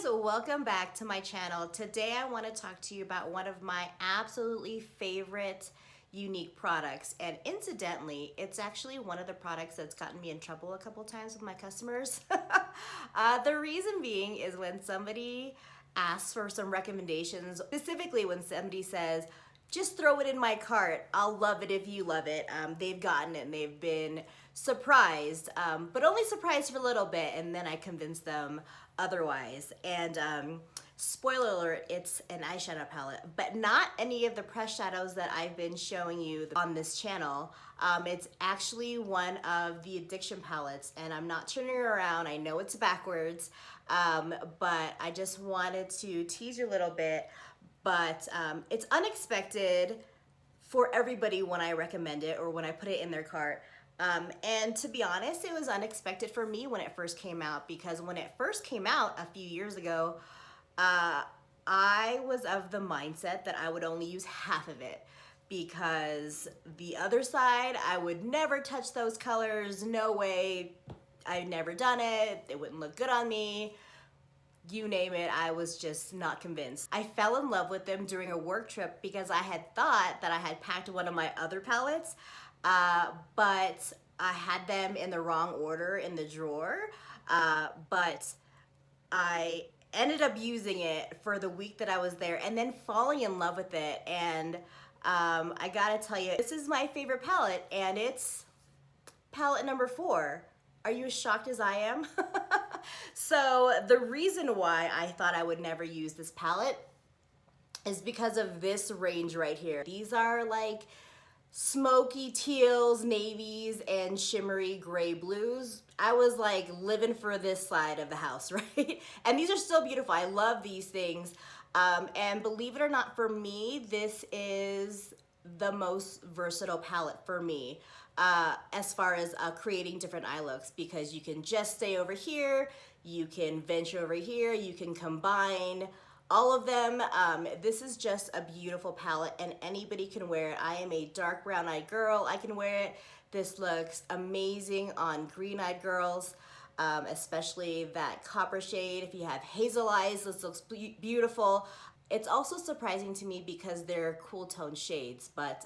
guys, welcome back to my channel. Today I want to talk to you about one of my absolutely favorite Younique products, and incidentally it's actually one of the products that's gotten me in trouble a couple times with my customers. The reason being is when somebody asks for some recommendations, specifically when somebody says just throw it in my cart, I'll love it if you love it. They've gotten it and they've been surprised, but only surprised for a little bit, and then I convince them otherwise. And spoiler alert, it's an eyeshadow palette, but not any of the pressed shadows that I've been showing you on this channel. It's actually one of the Addiction palettes, and I'm not turning it around. I know it's backwards, but I just wanted to tease you a little bit. But it's unexpected for everybody when I recommend it or when I put it in their cart. And to be honest, it was unexpected for me when it first came out, because when it first came out a few years ago, I was of the mindset that I would only use half of it, because the other side, I would never touch those colors. No way. I've never done it. It wouldn't look good on me. You name it, I was just not convinced. I fell in love with them during a work trip because I had thought that I had packed one of my other palettes, but I had them in the wrong order in the drawer, but I ended up using it for the week that I was there and then falling in love with it. And I gotta tell you, this is my favorite palette, and it's palette number 4. Are you as shocked as I am? So the reason why I thought I would never use this palette is because of this range right here. These are like smoky teals, navies, and shimmery gray blues. I was like living for this side of the house, right? And these are still beautiful. I love these things. And believe it or not, for me, this is the most versatile palette for me. As far as creating different eye looks, because you can just stay over here, you can venture over here, you can combine all of them. This is just a beautiful palette, and anybody can wear it. I am a dark brown-eyed girl. I can wear it. This looks amazing on green-eyed girls, especially that copper shade. If you have hazel eyes, this looks beautiful. It's also surprising to me because they're cool tone shades, but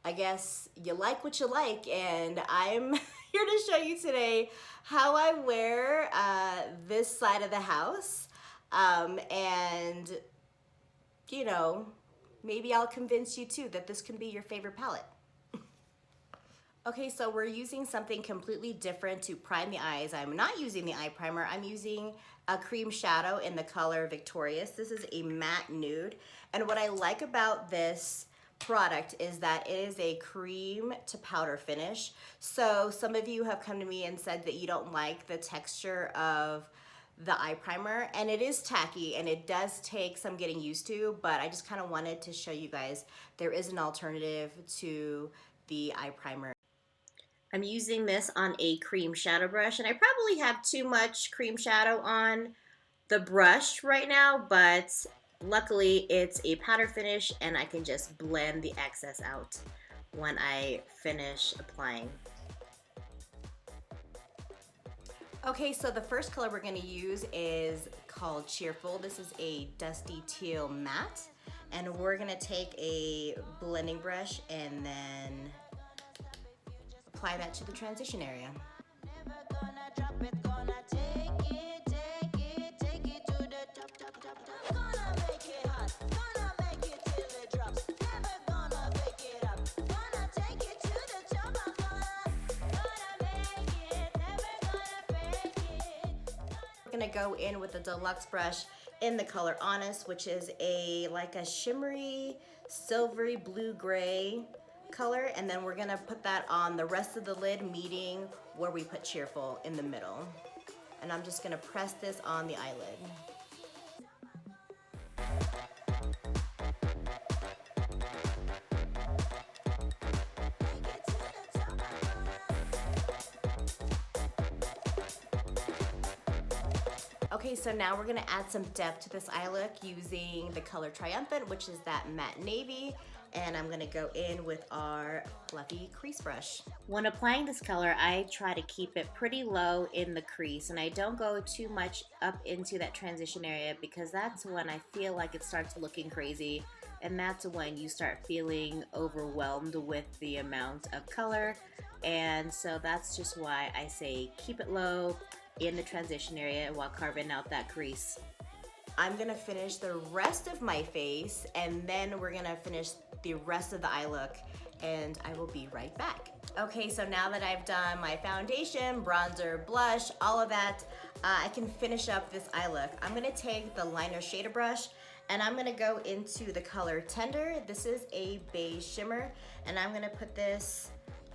I guess you like what you like, and I'm here to show you today how I wear this side of the house, and you know, maybe I'll convince you too that this can be your favorite palette. Okay, so we're using something completely different to prime the eyes. I'm not using the eye primer. I'm using a cream shadow in the color Victorious. This is a matte nude, and what I like about this product is that it is a cream to powder finish. So some of you have come to me and said that you don't like the texture of the eye primer, and it is tacky and it does take some getting used to, but I just kind of wanted to show you guys there is an alternative to the eye primer. I'm using this on a cream shadow brush, and I probably have too much cream shadow on the brush right now, but luckily it's a powder finish and I can just blend the excess out when I finish applying. Okay, so the first color we're going to use is called Cheerful. This is a dusty teal matte, and we're going to take a blending brush and then apply that to the transition area. Gonna go in with the deluxe brush in the color Honest, which is like a shimmery silvery blue gray color, and then we're gonna put that on the rest of the lid, meeting where we put Cheerful in the middle. And I'm just gonna press this on the eyelid. Okay, so now we're gonna add some depth to this eye look using the color Triumphant, which is that matte navy, And I'm gonna go in with our fluffy crease brush. When applying this color, I try to keep it pretty low in the crease, and I don't go too much up into that transition area because that's when I feel like it starts looking crazy, and that's when you start feeling overwhelmed with the amount of color. And so that's just why I say keep it low in the transition area while carving out that crease. I'm gonna finish the rest of my face, and then we're gonna finish the rest of the eye look, and I will be right back. Okay, so now that I've done my foundation, bronzer, blush, all of that, I can finish up this eye look. I'm gonna take the liner shader brush, and I'm gonna go into the color Tender. This is a beige shimmer, and I'm gonna put this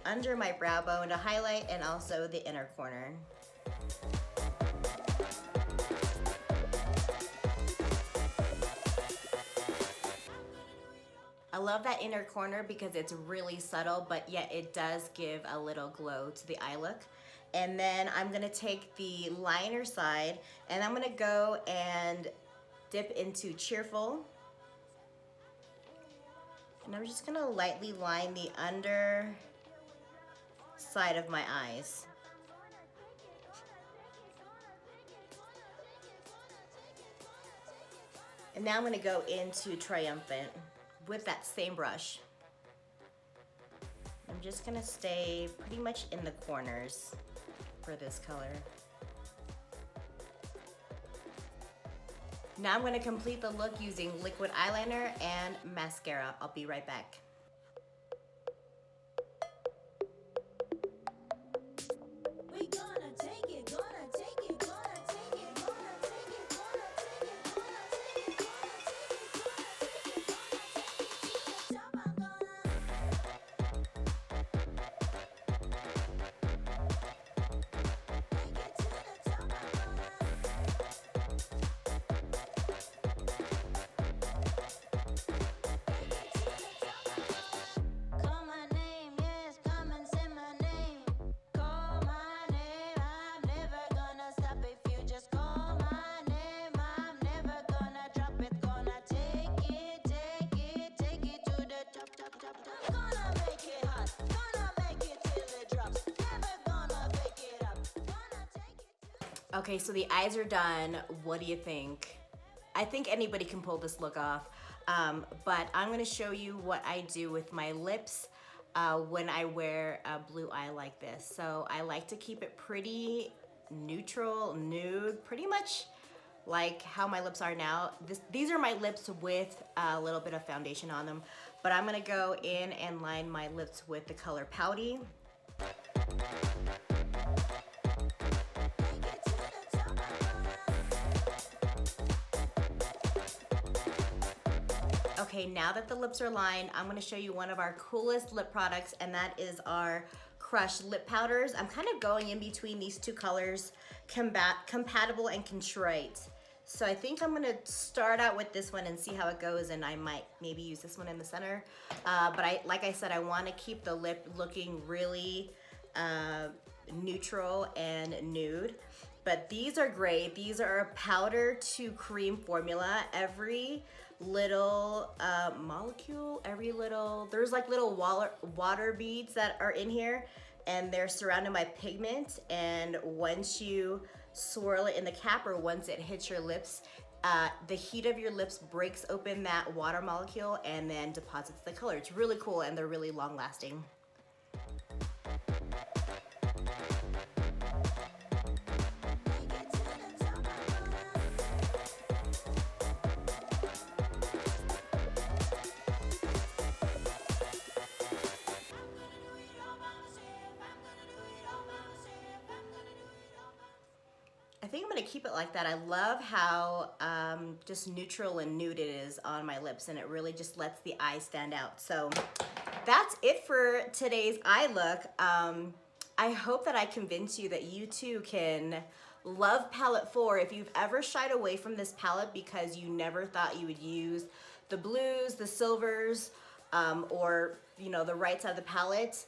under my brow bone to highlight, and also the inner corner. I love that inner corner because it's really subtle, but yet it does give a little glow to the eye look. And then I'm gonna take the liner side, and I'm gonna go and dip into Cheerful. And I'm just gonna lightly line the under side of my eyes. And now I'm gonna go into Triumphant with that same brush. I'm just gonna stay pretty much in the corners for this color. Now I'm gonna complete the look using liquid eyeliner and mascara. I'll be right back. Okay, so the eyes are done. What do you think? I think anybody can pull this look off, but I'm gonna show you what I do with my lips when I wear a blue eye like this. So I like to keep it pretty neutral, nude, pretty much like how my lips are now. These are my lips with a little bit of foundation on them, but I'm gonna go in and line my lips with the color Pouty. Okay, now that the lips are lined, I'm gonna show you one of our coolest lip products, and that is our Crush lip powders. I'm kind of going in between these two colors, Compatible and Contrite. So I think I'm gonna start out with this one and see how it goes, and I might maybe use this one in the center. But like I said, I wanna keep the lip looking really neutral and nude. But these are great. These are a powder to cream formula. Every little molecule, there's like little water beads that are in here, and they're surrounded by pigment. And once you swirl it in the cap, or once it hits your lips, the heat of your lips breaks open that water molecule and then deposits the color. It's really cool, and they're really long lasting. I think I'm gonna keep it like that. I love how just neutral and nude it is on my lips, and it really just lets the eye stand out. So that's it for today's eye look. I hope that I convinced you that you too can love palette 4. If you've ever shied away from this palette because you never thought you would use the blues, the silvers, or the right side of the palette,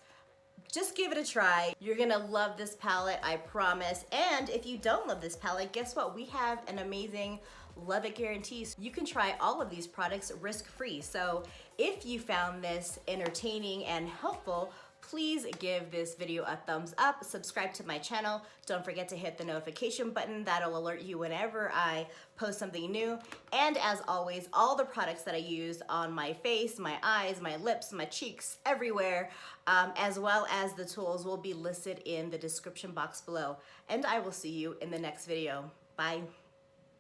Just give it a try. You're gonna love this palette, I promise. And if you don't love this palette, guess what? We have an amazing love it guarantee. So you can try all of these products risk-free. So if you found this entertaining and helpful, please give this video a thumbs up, subscribe to my channel. Don't forget to hit the notification button. That'll alert you whenever I post something new. And as always, all the products that I use on my face, my eyes, my lips, my cheeks, everywhere, as well as the tools will be listed in the description box below. And I will see you in the next video. Bye.